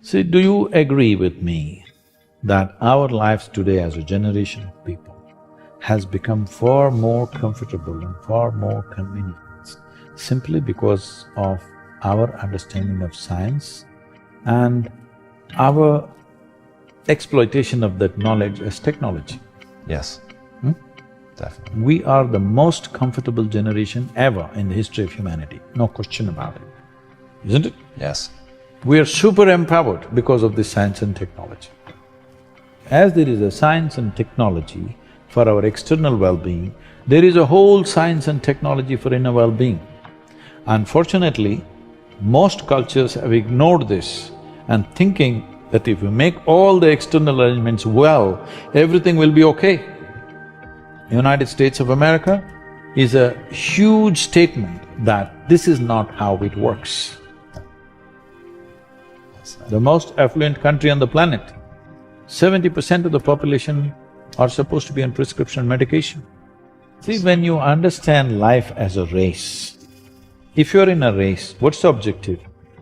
See, do you agree with me that our lives today as a generation of people has become far more comfortable and far more convenient simply because of our understanding of science and our exploitation of that knowledge as technology? Yes, definitely. We are the most comfortable generation ever in the history of humanity, no question about it, isn't it? Yes. We are super empowered because of this science and technology. As there is a science and technology for our external well-being, there is a whole science and technology for inner well-being. Unfortunately, most cultures have ignored this and thinking that if we make all the external arrangements well, everything will be okay. United States of America is a huge statement that this is not how it works. The most affluent country on the planet, 70% of the population are supposed to be on prescription medication. See, when you understand life as a race, if you're in a race, what's the objective?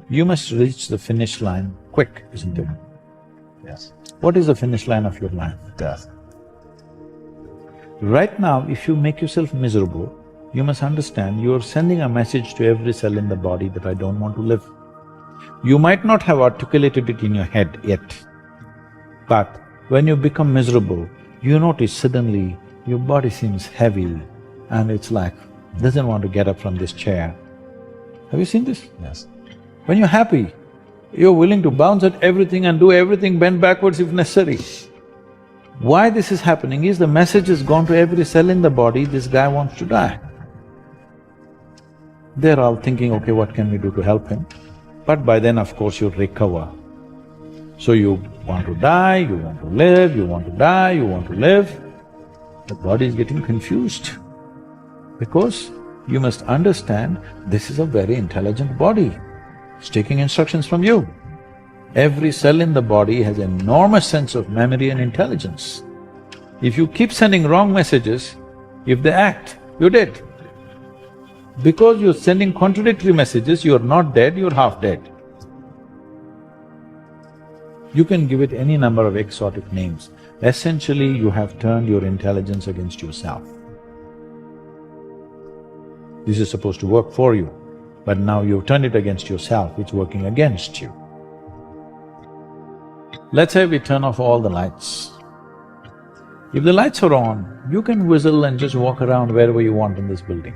You must reach the finish line quick, isn't it? Yes. What is the finish line of your life? Death. Right now, if you make yourself miserable, you must understand you're sending a message to every cell in the body that I don't want to live. You might not have articulated it in your head yet, but when you become miserable, you notice suddenly your body seems heavy and it's like, doesn't want to get up from this chair. Have you seen this? Yes. When you're happy, you're willing to bounce at everything and do everything, bend backwards if necessary. Why this is happening is the message has gone to every cell in the body, this guy wants to die. They're all thinking, okay, what can we do to help him? But by then, of course, you recover. So you want to die, you want to live, you want to die, you want to live. The body is getting confused because you must understand this is a very intelligent body. It's taking instructions from you. Every cell in the body has an enormous sense of memory and intelligence. If you keep sending wrong messages, if they act, you're dead. Because you're sending contradictory messages, you're not dead, you're half dead. You can give it any number of exotic names. Essentially, you have turned your intelligence against yourself. This is supposed to work for you, but now you've turned it against yourself, it's working against you. Let's say we turn off all the lights. If the lights are on, you can whistle and just walk around wherever you want in this building.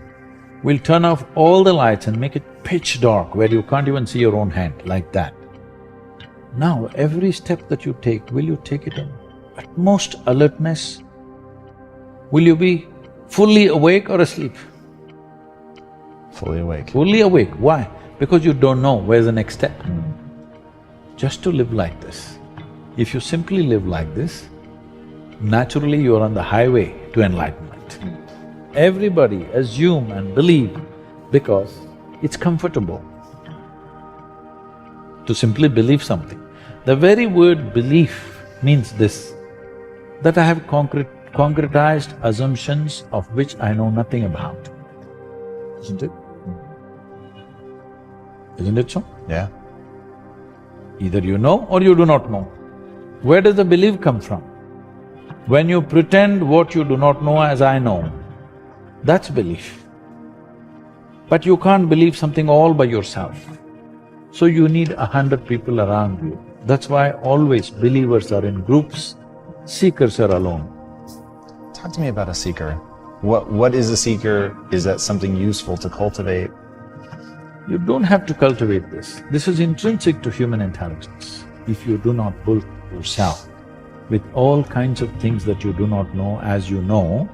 We'll turn off all the lights and make it pitch dark where you can't even see your own hand, like that. Now, every step that you take, will you take it in utmost alertness? Will you be fully awake or asleep? Fully awake. Fully awake. Why? Because you don't know where's the next step. Just to live like this. If you simply live like this, naturally you're on the highway to enlightenment. Everybody assume and believe because it's comfortable to simply believe something. The very word belief means this, that I have concretized assumptions of which I know nothing about, isn't it? Isn't it so? Yeah. Either you know or you do not know. Where does the belief come from? When you pretend what you do not know as I know, that's belief. But you can't believe something all by yourself. So you need 100 people around you. That's why always believers are in groups, seekers are alone. Talk to me about a seeker. What is a seeker? Is that something useful to cultivate? You don't have to cultivate this. This is intrinsic to human intelligence. If you do not build yourself with all kinds of things that you do not know as you know,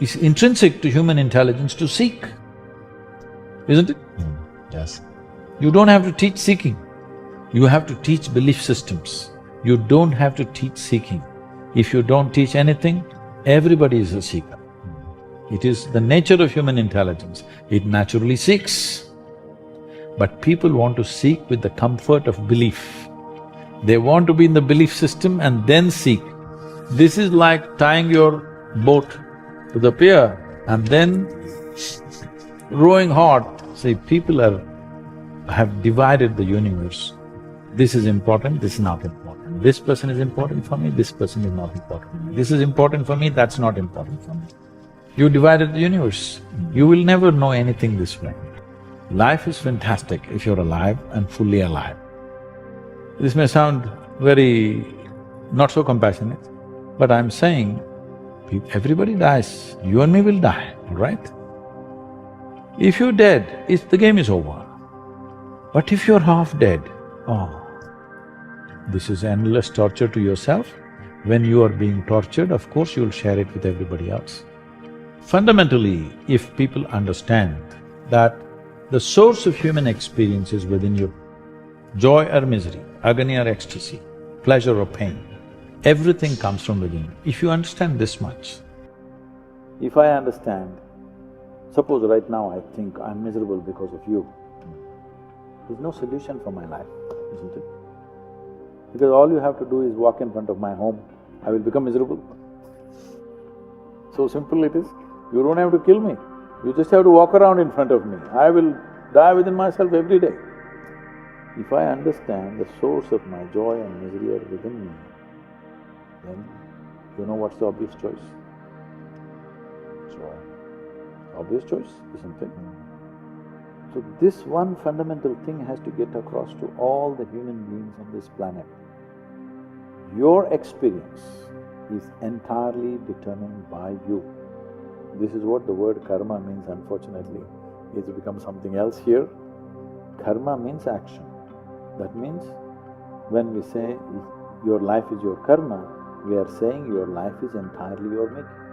it's intrinsic to human intelligence to seek, isn't it? Yes. You don't have to teach seeking, you have to teach belief systems. You don't have to teach seeking. If you don't teach anything, everybody is a seeker. It is the nature of human intelligence, it naturally seeks. But people want to seek with the comfort of belief. They want to be in the belief system and then seek. This is like tying your boat to the pier and then rowing hard. See, people have divided the universe this is important, this is not important. This person is important for me, this person is not important for me. This is important for me, that's not important for me. You divided the universe. You will never know anything this way. Life is fantastic if you're alive and fully alive. This may sound very not so compassionate, but I'm saying, everybody dies, you and me will die, all right? If you're dead, the game is over. But if you're half dead, oh, this is endless torture to yourself. When you are being tortured, of course you'll share it with everybody else. Fundamentally, if people understand that the source of human experience is within you, joy or misery, agony or ecstasy, pleasure or pain, everything comes from within. If you understand this much, if I understand, suppose right now I think I'm miserable because of you, there's no solution for my life, isn't it? Because all you have to do is walk in front of my home, I will become miserable. So simple it is. You don't have to kill me, you just have to walk around in front of me. I will die within myself every day. If I understand the source of my joy and misery are within me, then you know what's the obvious choice? Joy. Obvious choice, isn't it? So this one fundamental thing has to get across to all the human beings on this planet. Your experience is entirely determined by you. This is what the word karma means, unfortunately. It's become something else here. Karma means action. That means when we say your life is your karma, we are saying your life is entirely your making.